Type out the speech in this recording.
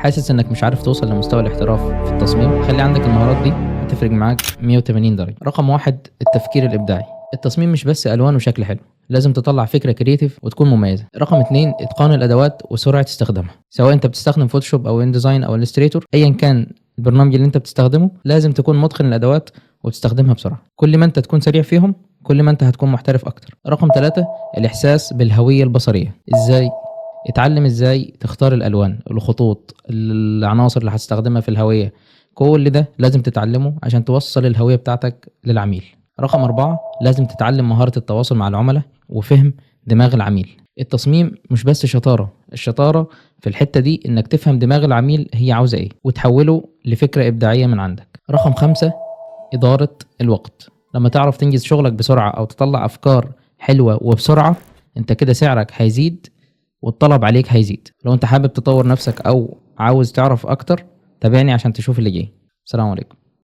حاسس انك مش عارف توصل لمستوى الاحتراف في التصميم؟ خلي عندك المهارات دي هتفرق معاك 180 درجة. رقم 1، التفكير الإبداعي. التصميم مش بس ألوان وشكل حلو، لازم تطلع فكرة كرياتيف وتكون مميزة. رقم 2، إتقان الأدوات وسرعة استخدامها. سواء أنت بتستخدم فوتوشوب أو إنديزاين أو إليستريتور، أيا كان البرنامج اللي أنت بتستخدمه لازم تكون متقن الأدوات وتستخدمها بسرعة. كل ما أنت تكون سريع فيهم كل ما أنت هتكون محترف أكتر. رقم 3، الإحساس بالهوية البصرية. إزاي؟ اتعلم ازاي تختار الالوان، الخطوط، العناصر اللي هتستخدمها في الهوية. كل ده لازم تتعلمه عشان توصل الهوية بتاعتك للعميل. رقم 4، لازم تتعلم مهارة التواصل مع العملاء وفهم دماغ العميل. التصميم مش بس شطارة، الشطارة في الحتة دي انك تفهم دماغ العميل هي عاوزة ايه وتحوله لفكرة ابداعية من عندك. رقم 5، إدارة الوقت. لما تعرف تنجز شغلك بسرعة او تطلع افكار حلوة وبسرعة، انت كده سعرك هيزيد والطلب عليك هيزيد. لو انت حابب تطور نفسك او عاوز تعرف اكتر، تابعني عشان تشوف اللي جاي. السلام عليكم.